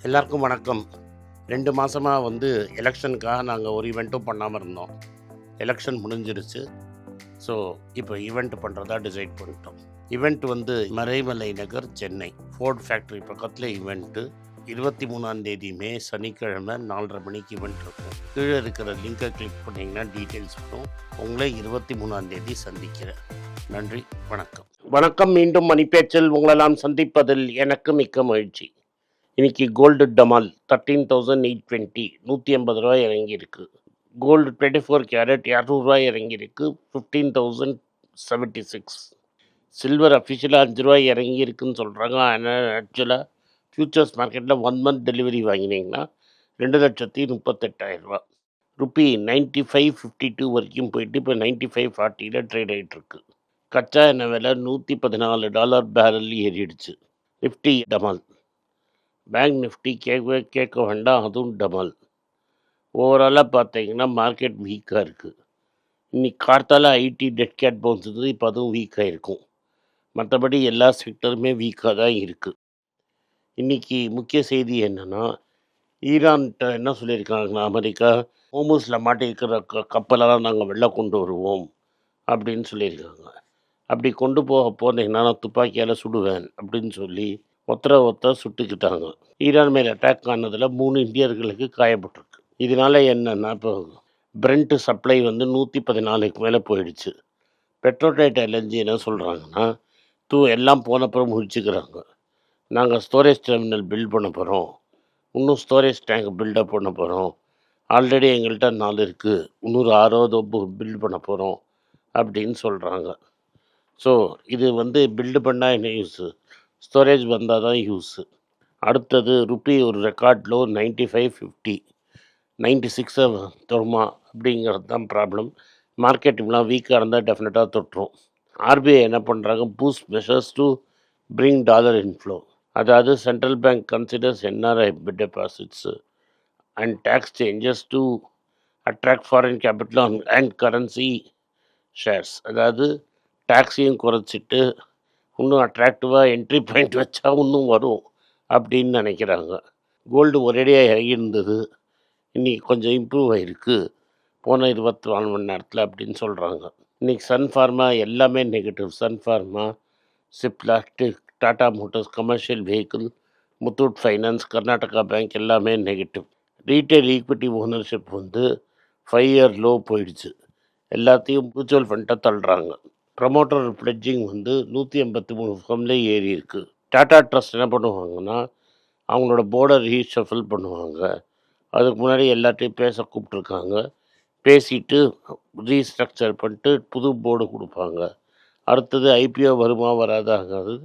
எல்லாருக்கும் வணக்கம். 2 மாசமா எலக்ஷனுக்காக நாங்க ஒரு ஈவென்ட்டும் பண்ணாம இருந்தோம். எலக்ஷன் முடிஞ்சிருச்சு. ஸோ, இப்போ ஈவென்ட் பண்றதா டிசைட் பண்ணிட்டோம். ஈவென்ட் மறைமலை நகர், சென்னை. ஃபோர்ட் ஃபேக்டரி பக்கத்துல ஈவென்ட்டு. 23ஆம் தேதி மே சனிக்கிழமை 4:30 மணிக்கு ஈவென்ட் இருக்கும். கீழே இருக்கிற லிங்கை கிளிக் பண்ணிங்கன்னா டீட்டெயில்ஸ் வரும். உங்களை 23ஆம் தேதி சந்திக்கிறேன். நன்றி, வணக்கம். வணக்கம். மீண்டும் மணிப்பேச்சில் உங்களெல்லாம் சந்திப்பதில் எனக்கு மிக்க மகிழ்ச்சி. இன்னைக்கு கோல்டு டமால் 13,820 ₹180 இறங்கியிருக்கு. கோல்டு 24 கேரட் ₹200 இறங்கியிருக்கு 15,076. சில்வர் அஃபிஷியலாக ₹5 இறங்கியிருக்குன்னு சொல்கிறாங்க. ஆனால் ஆக்சுவலாக ஃபியூச்சர்ஸ் மார்க்கெட்டில் 1 மந்த் டெலிவரி வாங்கினீங்கன்னா ₹2,38,000. ருப்பி 95.52 வரைக்கும் போயிட்டு இப்போ 95.40 ட்ரேட் ஆகிட்டு இருக்கு. கச்சா எண்ணெய் விலை $114 பேரல் ஏறிடுச்சு. நிஃப்டி டமால். பேங்க் நிஃப்டி கேட்க வேண்டாம், அதுவும் டமால். ஓவராலாக பார்த்தீங்கன்னா மார்க்கெட் வீக்காக இருக்குது. இன்னைக்கு கார்த்தால ஐடி டெட் கேட் பவுன்ஸ் இருந்தது, இப்போ அதுவும் வீக்காக இருக்கும். மற்றபடி எல்லா செக்டருமே வீக்காக தான் இருக்குது. இன்னைக்கு முக்கிய செய்தி என்னென்னா, ஈரான்கிட்ட என்ன சொல்லியிருக்காங்கன்னா, அமெரிக்கா ஹோமூஸில் மாட்டியிருக்கிற கப்பலெல்லாம் நாங்கள் வெளில கொண்டு வருவோம் அப்படின்னு சொல்லியிருக்காங்க. அப்படி கொண்டு போனீங்கன்னா நான் துப்பாக்கியால் சுடுவேன் அப்படின்னு சொல்லி ஒருத்தர் சுட்டுக்கிட்டாங்க. ஈரான் மேல் அட்டாக் ஆனதில் 3 இந்தியர்களுக்கு காயப்பட்டிருக்கு. இதனால என்னன்னா, இப்போ பிரெண்ட் சப்ளை 114க்கு மேலே போயிடுச்சு. பெட்ரோடைட் எல்என்ஜி என்ன சொல்கிறாங்கன்னா, எல்லாம் போனப்புறம் முடிச்சுக்கிறாங்க. நாங்கள் ஸ்டோரேஜ் டெர்மினல் பில்ட் பண்ண போகிறோம், இன்னும் ஸ்டோரேஜ் டேங்க் பில்டப் பண்ண போகிறோம். ஆல்ரெடி எங்கள்கிட்ட 4 இருக்குது, இன்னொரு 6வது பில்ட் பண்ண போகிறோம் அப்படின்னு சொல்கிறாங்க. ஸோ இது பில்டு பண்ணால் என்ன யூஸு? ஸ்டோரேஜ் வந்தால் தான் யூஸு. அடுத்தது ருப்பி ஒரு ரெக்கார்ட் லோ 95.50, 96 தொடுமா அப்படிங்கிறது தான் ப்ராப்ளம். மார்க்கெட் இப்படிலாம் வீக்காக இருந்தால் டெஃபினட்டாக தொட்டுரும். ஆர்பிஐ என்ன பண்ணுறாங்க? Boost measures to bring dollar inflow. அதாவது central bank considers NRI deposits and tax changes to attract foreign capital and currency shares. அதாவது டேக்ஸையும் குறைச்சிட்டு இன்னும் அட்ராக்டிவாக என்ட்ரி பாயிண்ட் வச்சா இன்னும் வரும் அப்படின்னு நினைக்கிறாங்க. கோல்டு ஒரேடியாக இறங்கியிருந்தது, இன்றைக்கி கொஞ்சம் இம்ப்ரூவ் ஆகிருக்கு போன 24 மணி நேரத்தில் அப்படின்னு சொல்கிறாங்க. இன்றைக்கி சன் ஃபார்மா எல்லாமே நெகட்டிவ். சன் ஃபார்மா, சிப்லாஸ்ட், Tata motors, commercial vehicle, Muthoot finance, Karnataka bank எல்லாமே negative. Retail equity ownership 5 year low போயிடுச்சு. எல்லாத்தையும் மியூச்சுவல் ஃபண்டை தள்ளுறாங்க. ப்ரமோட்டர் பிளட்ஜிங் 183 ஃபர்மில் ஏறி இருக்குது. டாடா ட்ரஸ்ட் என்ன பண்ணுவாங்கன்னா, அவங்களோட போர்டை ரீஷஃபில் பண்ணுவாங்க. அதுக்கு முன்னாடி எல்லாத்தையும் பேச கூப்பிட்ருக்காங்க. பேசிட்டு ரீஸ்ட்ரக்சர் பண்ணிட்டு புது போர்டு கொடுப்பாங்க. அடுத்தது ஐபிஓ வருமா வராதாங்கிறது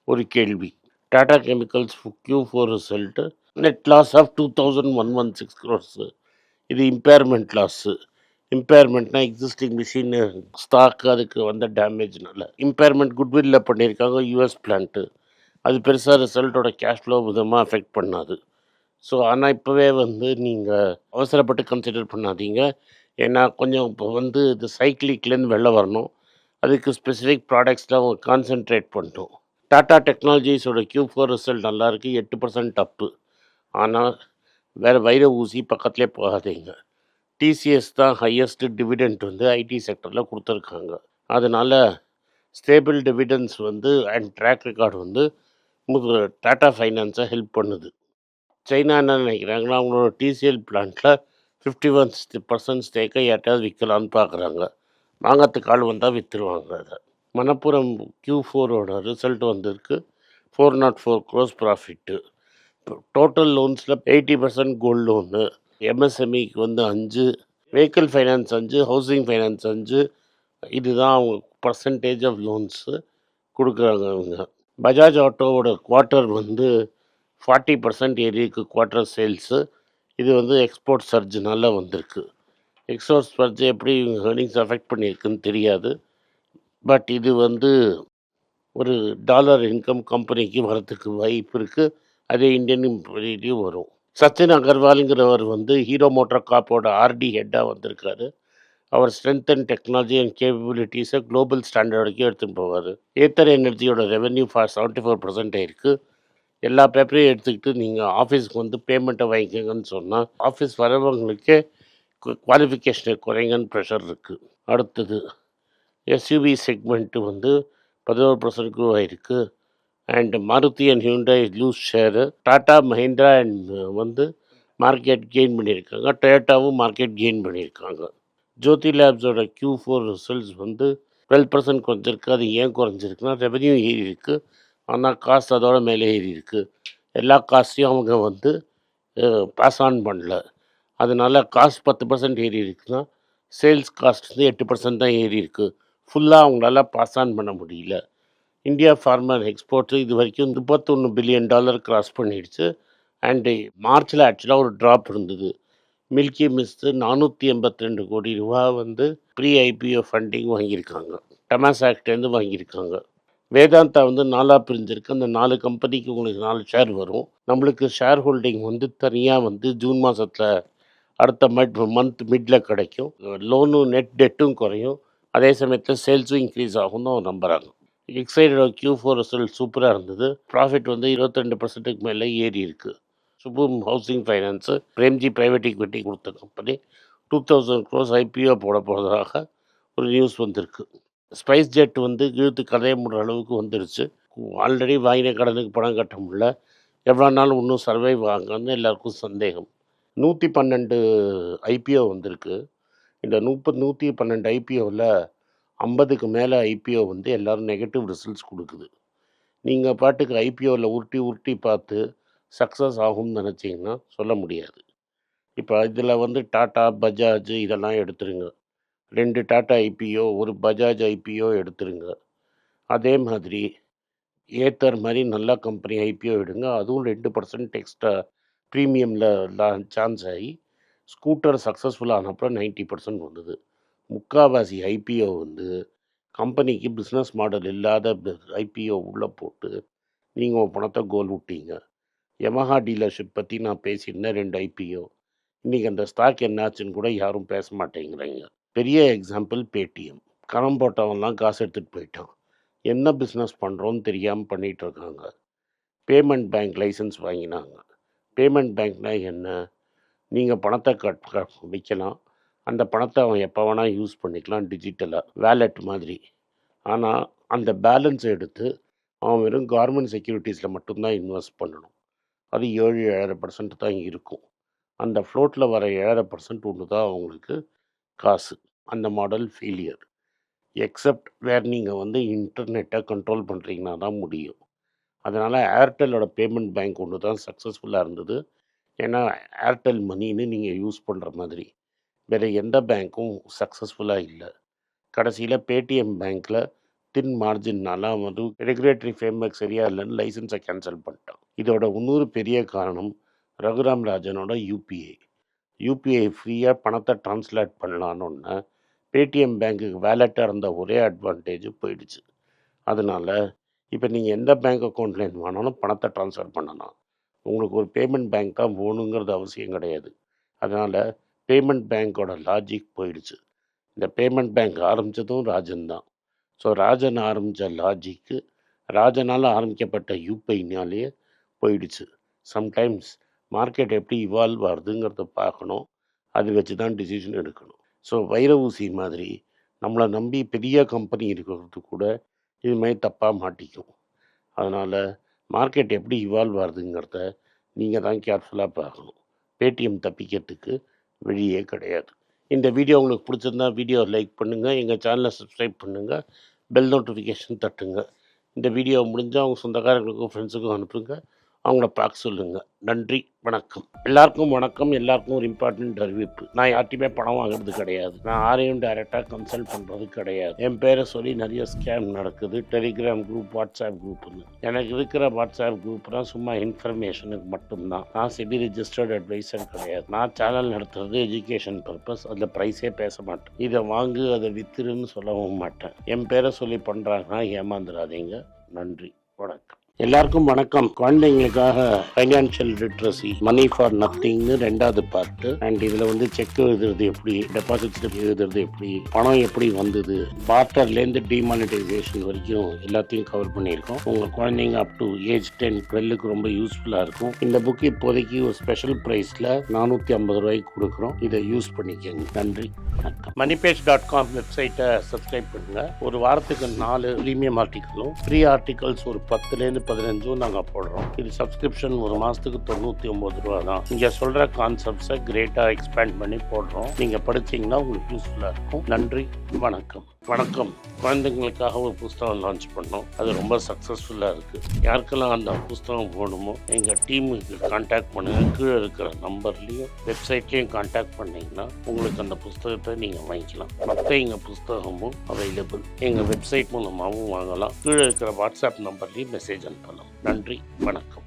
ஒரு கேள்வி. Tata chemicals Q4 result net loss of 2,116 crores. இது இம்பேர்மெண்ட் லாஸு. இம்பேர்மெண்ட்னா எக்ஸிஸ்டிங் மிஷின் ஸ்டாக்கு அதுக்கு டேமேஜ்னால. இம்பேர்மெண்ட் குட்வில்ல பண்ணியிருக்காங்க யூஎஸ் பிளான்ட்டு. அது பெருசாக ரிசல்ட்டோட கேஷ் ஃப்ளோ விதமாக அஃபெக்ட் பண்ணாது. ஸோ ஆனால் இப்போவே நீங்கள் அவசரப்பட்டு கன்சிடர் பண்ணாதீங்க. ஏன்னா கொஞ்சம் இப்போ இது சைக்கிளிக்லேருந்து வெளில வரணும். அதுக்கு ஸ்பெசிஃபிக் ப்ராடக்ட்ஸ்லாம் கான்சென்ட்ரேட் பண்ணிட்டோம். டாடா டெக்னாலஜிஸோட Q4 ரிசல்ட் நல்லாயிருக்கு, 8% அப்பு. ஆனால் வேறு வைர ஊசி பக்கத்துலேயே போகாதீங்க. டிசிஎஸ் தான் ஹையஸ்ட் டிவிடெண்ட் ஐடி செக்டரில் கொடுத்துருக்காங்க. அதனால் stable dividends and track record Tata ஃபைனான்ஸை ஹெல்ப் பண்ணுது. சைனா என்ன நினைக்கிறாங்கன்னா, அவங்களோட டிசிஎல் பிளான்ட்டில் 51% ஸ்டேக்கை யார்ட்டாவது விற்கலான்னு பார்க்குறாங்க. வாங்கறதுக்கு ஆள் வந்தால் விற்றுருவாங்க. அதை மணப்புரம் Q4ஓட ரிசல்ட் வந்திருக்கு. 404 crores ப்ராஃபிட்டு. டோட்டல் லோன்ஸில் 80% கோல்டு லோனு. எம்எஸ்எம்இக்கு 5, வெஹிக்கிள் ஃபைனான்ஸ் 5, ஹவுசிங் ஃபைனான்ஸ் 5. இதுதான் அவங்க பர்சன்டேஜ் ஆஃப் லோன்ஸு கொடுக்குறாங்க அவங்க. பஜாஜ் ஆட்டோவோட குவார்ட்டர் 40% ஏறிக்கு குவார்ட்டர் சேல்ஸு. இது எக்ஸ்போர்ட் சர்ஜுனால வந்திருக்கு. எக்ஸ்போர்ட் சர்ஜ் எப்படி ஏர்னிங்ஸ் அஃபெக்ட் பண்ணியிருக்குன்னு தெரியாது. பட் இது ஒரு டாலர் இன்கம் கம்பெனிக்கு வரத்துக்கு வாய்ப்பு இருக்குது. அதே இந்தியன் இம்பெரியும் வரும். சச்சின் அகர்வாலுங்கிறவர் ஹீரோ மோட்டார் காப்போட ஆர்டி ஹெட்டாக வந்திருக்காரு. அவர் ஸ்ட்ரென்த் அண்ட் டெக்னாலஜி அண்ட் கேப்பபிலிட்டிஸை குளோபல் ஸ்டாண்டர்டுக்கு எடுத்துகிட்டு போவார். ஏத்தர் எனர்ஜியோட ரெவென்யூ 74% ஆயிருக்கு. எல்லா பேப்பரையும் எடுத்துக்கிட்டு நீங்கள் ஆஃபீஸ்க்கு வந்து பேமெண்ட்டை வாங்கிக்கோங்கன்னு சொன்னால் ஆஃபீஸ் வரவங்களுக்கே குவாலிஃபிகேஷனை குறைங்கன்னு ப்ரெஷர் இருக்குது. அடுத்தது எஸ்யூவி செக்மெண்ட்டு வந்து 11% க்ரோ ஆகிருக்கு. And Maruti and Hyundai lose share. Tata Mahindra and வந்து மார்க்கெட் கெயின் பண்ணியிருக்காங்க. டொயோட்டாவும் மார்க்கெட் கெயின் பண்ணியிருக்காங்க. ஜோதி லேப்ஸோட Q4 ரிசல்ட்ஸ் வந்து 12% குறைஞ்சிருக்கு. அது ஏன் குறைஞ்சிருக்குன்னா ரெவென்யூ ஏறி இருக்குது, ஆனால் காஸ்ட் அதோட மேலே ஏறி இருக்குது. எல்லா காஸ்ட்டையும் அவங்க வந்து பாஸ் ஆன் பண்ணல. அதனால காஸ்ட் 10% ஏறி இருக்குன்னா சேல்ஸ் காஸ்ட் வந்து 8% தான் ஏறி இருக்குது. ஃபுல்லாக அவங்களால பாஸ் ஆன் பண்ண முடியல. இந்தியா ஃபார்மர் எக்ஸ்போர்ட்டு இது வரைக்கும் $31 பில்லியன் கிராஸ் பண்ணிடுச்சு. அண்டு மார்ச்சில் ஆக்சுவலாக ஒரு ட்ராப் இருந்தது. மில்கி மிஸ்ட் 482 கோடி ரூபா வந்து ப்ரீ ஐபிஓ ஃபண்டிங் வாங்கியிருக்காங்க. டமாசாக்டேருந்து வாங்கியிருக்காங்க. வேதாந்தா வந்து 4ஆக பிரிஞ்சிருக்கு. அந்த 4 கம்பெனிக்கு உங்களுக்கு 4 ஷேர் வரும். நம்மளுக்கு ஷேர் ஹோல்டிங் வந்து தனியாக வந்து ஜூன் மாதத்தில் அடுத்த மந்த் மிடில் கிடைக்கும். லோனும் நெட் டெட்டும் குறையும். அதே சமயத்தில் சேல்ஸும் இன்க்ரீஸ் ஆகும் தான் நம்புகிறாங்க. எக்ஸைடோட Q4 ரிசல்ட் சூப்பராக இருந்தது. ப்ராஃபிட் வந்து 22%க்கு மேலே ஏறி இருக்குது. Shubham housing finance Premji private equity கொடுத்த கம்பெனி 2000 crores ஐபிஓ போட போகிறதாக ஒரு நியூஸ் வந்திருக்கு. ஸ்பைஸ் ஜெட் வந்து இழுத்து கதைய முடிற அளவுக்கு வந்துருச்சு. ஆல்ரெடி வாங்கின கடனுக்கு பணம் கட்ட முடியல. எவ்வளோ நாள் இன்னும் சர்வைவ் ஆகுங்கன்னு எல்லாருக்கும் சந்தேகம். 112 ஐபிஓ வந்திருக்கு. இந்த 112 ஐபிஓவில் 50க்கு மேலே ஐபிஓ வந்து எல்லோரும் நெகட்டிவ் ரிசல்ட்ஸ் கொடுக்குது. நீங்கள் பாட்டுக்கு ஐபிஓவில் உருட்டி உருட்டி பார்த்து சக்ஸஸ் ஆகும்னு நினச்சிங்கன்னா சொல்ல முடியாது. இப்போ இதில் வந்து டாட்டா, பஜாஜ் இதெல்லாம் எடுத்துருங்க. 2 டாட்டா ஐபிஓ, ஒரு பஜாஜ் ஐபிஓ எடுத்துருங்க. அதே மாதிரி ஏத்தர் மாதிரி நல்ல கம்பெனி ஐபிஓ எடுங்க. அதுவும் 2% எக்ஸ்ட்ரா ப்ரீமியமில் சான்ஸ் ஆகி ஸ்கூட்டர் சக்ஸஸ்ஃபுல் ஆனப்பறம் 90% வந்தது. முக்கால்வாசி ஐபிஓ வந்து கம்பெனிக்கு பிஸ்னஸ் மாடல் இல்லாத ஐபிஓ உள்ளே போட்டு நீங்கள் உங்கள் பணத்தை கோல் விட்டீங்க. யமஹா டீலர்ஷிப் பற்றி நான் பேசியிருந்தேன். 2 ஐபிஓ. இன்றைக்கி அந்த ஸ்டாக் என்னாச்சுன்னு கூட யாரும் பேச மாட்டேங்கிறாங்க. பெரிய எக்ஸாம்பிள் பேடிஎம். கரம் போட்டவன்லாம் காசு எடுத்துகிட்டு போயிட்டான். என்ன பிஸ்னஸ் பண்ணுறோன்னு தெரியாமல் பண்ணிகிட்ருக்காங்க. பேமெண்ட் பேங்க் லைசன்ஸ் வாங்கினாங்க. பேமெண்ட் பேங்க்னால் என்ன? நீங்கள் பணத்தை வைக்கலாம். அந்த பணத்தை அவன் எப்போ வேணால் யூஸ் பண்ணிக்கலாம் டிஜிட்டலாக, வேலெட் மாதிரி. ஆனால் அந்த பேலன்ஸை எடுத்து அவன் வெறும் கவர்மெண்ட் செக்யூரிட்டிஸில் மட்டும்தான் இன்வெஸ்ட் பண்ணணும். அது 7-7.5% தான் இருக்கும். அந்த ஃப்ளோட்டில் வர 7.5% ஒன்று தான் அவங்களுக்கு காசு. அந்த மாடல் ஃபெயிலியர். எக்ஸப்ட் வேறு நீங்கள் வந்து இன்டர்நெட்டை கண்ட்ரோல் பண்ணுறீங்கன்னா தான் முடியும். அதனால் ஏர்டெல்லோட பேமெண்ட் பேங்க் ஒன்று தான் சக்ஸஸ்ஃபுல்லாக இருந்தது. ஏன்னா ஏர்டெல் மணின்னு நீங்கள் யூஸ் பண்ணுற மாதிரி வேறு எந்த பேங்க்கும் சக்ஸஸ்ஃபுல்லாக இல்லை. கடைசியில் பேடிஎம் பேங்க்கில் தின் மார்ஜின்னால வந்து ரெகுலேட்டரி ஃப்ரேம்வொர்க் சரியாக இல்லைன்னு லைசன்ஸை கேன்சல் பண்ணிட்டான். இதோட இன்னொரு பெரிய காரணம் ரகுராம் ராஜனோட யூபிஐ ஃப்ரீயாக பணத்தை ட்ரான்ஸ்லேட் பண்ணலான்னு பேடிஎம் பேங்க்குக்கு வேலெட்டாக இருந்த ஒரே அட்வான்டேஜ் போயிடுச்சு. அதனால் இப்போ நீங்கள் எந்த பேங்க் அக்கௌண்ட்லேருந்து வேணாலும் பணத்தை ட்ரான்ஸ்ஃபர் பண்ணலாம். உங்களுக்கு ஒரு பேமெண்ட் பேங்க் தான் வேணுங்கிறது அவசியம் கிடையாது. அதனால் பேமெண்ட் பேங்க்கோட லாஜிக் போயிடுச்சு. இந்த பேமெண்ட் பேங்க் ஆரம்பித்ததும் ராஜன் தான். ஸோ ராஜன் ஆரம்பித்த லாஜிக்கு ராஜனால் ஆரம்பிக்கப்பட்ட யூபிஐனாலேயே போயிடுச்சு. சம்டைம்ஸ் மார்க்கெட் எப்படி இவால்வ் ஆகுதுங்கிறத பார்க்கணும். அது வச்சு தான் டிசிஷன் எடுக்கணும். ஸோ வைர ஊசி மாதிரி நம்மளை நம்பி பெரிய கம்பெனி இருக்கிறது கூட இது மாதிரி தப்பாக மாட்டிக்கும். அதனால் மார்க்கெட் எப்படி இவால்வ் ஆகுதுங்கிறத நீங்கள் தான் கேர்ஃபுல்லாக பார்க்கணும். பேடிஎம் தப்பிக்கிறதுக்கு வழியே கிடையாது. இந்த வீடியோ உங்களுக்கு பிடிச்சிருந்தா வீடியோ லைக் பண்ணுங்கள், எங்கள் சேனலை சப்ஸ்கிரைப் பண்ணுங்கள், பெல் நோட்டிஃபிகேஷன் தட்டுங்க. இந்த வீடியோ முடிஞ்சால் அவங்க சொந்தக்காரங்களுக்கும் ஃப்ரெண்ட்ஸுக்கும் அனுப்புங்க, அவங்கள பார்க்க சொல்லுங்கள். நன்றி, வணக்கம். எல்லாருக்கும் வணக்கம். எல்லாருக்கும் ஒரு இம்பார்ட்டண்ட் அறிவிப்பு. நான் யார்ட்டையுமே பணம் வாங்குறது கிடையாது. நான் யாரையும் டைரெக்டாக கன்சல்ட் பண்ணுறது கிடையாது. என் பேரை சொல்லி நிறைய ஸ்கேம் நடக்குது. டெலிகிராம் குரூப், வாட்ஸ்அப் குரூப்னு. எனக்கு இருக்கிற வாட்ஸ்அப் குரூப்னால் சும்மா இன்ஃபர்மேஷனுக்கு மட்டும்தான். நான் செபி ரிஜிஸ்டர்ட் அட்வைசர் கிடையாது. நான் சேனல் நடத்துறது எஜுகேஷன் பர்பஸ். அதில் ப்ரைஸே பேச மாட்டேன். இதை வாங்கு அதை வித்துருன்னு சொல்லவும் மாட்டேன். என் பேரை சொல்லி பண்ணுறாங்கன்னா ஏமாந்துடாதீங்க. நன்றி, வணக்கம். எல்லாருக்கும் வணக்கம். குழந்தைங்களுக்காக ஃபைனான்ஷியல் லிட்ரஸி மனி ஃபார் நத்திங்னு 2வது பார்ட். அண்ட் இதுல வந்து செக் எழுதுறது எப்படி, டெபாசிட் ஸ்லிப் எழுதுறது எப்படி, பணம் எப்படி வந்தது, பார்ட்டர்லேருந்து டிமானிட்டைசேஷன் வரைக்கும் எல்லாத்தையும் கவர் பண்ணியிருக்கோம். உங்க குழந்தைங்க அப் டு ஏஜ் 10-12க்கு ரொம்ப யூஸ்ஃபுல்லா இருக்கும். இந்த புக் இப்போதைக்கு ஒரு ஸ்பெஷல் பிரைஸ்ல 450 ரூபாய்க்கு கொடுக்குறோம். இதை யூஸ் பண்ணிக்கங்க. நன்றி, வணக்கம். moneypage.com வெப்சைட்டை சப்ஸ்கிரைப் பண்ணுங்க. ஒரு வாரத்துக்கு 4 ப்ரீமியம் ஆர்டிக்கலும் ஃப்ரீ ஆர்டிகல்ஸ் ஒரு 10லேருந்து 15 நாங்கள் போடுறோம். இது சப்ஸ்கிரிப்ஷன் ஒரு மாதத்துக்கு 99 ரூபா தான். இங்கே சொல்கிற கான்செப்ட்ஸை கிரேட்டாக எக்ஸ்பேண்ட் பண்ணி போடுறோம். நீங்கள் படித்தீங்கன்னா உங்களுக்கு யூஸ்ஃபுல்லாக இருக்கும். நன்றி, வணக்கம். வணக்கம். குழந்தைங்களுக்காக ஒரு புஸ்தகம் லான்ச் பண்ணோம். அது ரொம்ப சக்ஸஸ்ஃபுல்லாக இருக்குது. யாருக்கெல்லாம் அந்த புஸ்தகம் போகணுமோ எங்கள் டீமுக்கு கான்டாக்ட் பண்ணுங்கள். கீழே இருக்கிற நம்பர்லேயும் வெப்சைட்லேயும் கான்டாக்ட் பண்ணிங்கன்னா உங்களுக்கு அந்த புஸ்தகத்தை நீங்கள் வாங்கிக்கலாம். மற்ற எங்கள் புஸ்தகமும் அவைலபிள். எங்கள் வெப்சைட் மூலமாகவும் வாங்கலாம். கீழே இருக்கிற வாட்ஸ்அப் நம்பர்லேயும் மெசேஜ் அனுப்பலாம். நன்றி, வணக்கம்.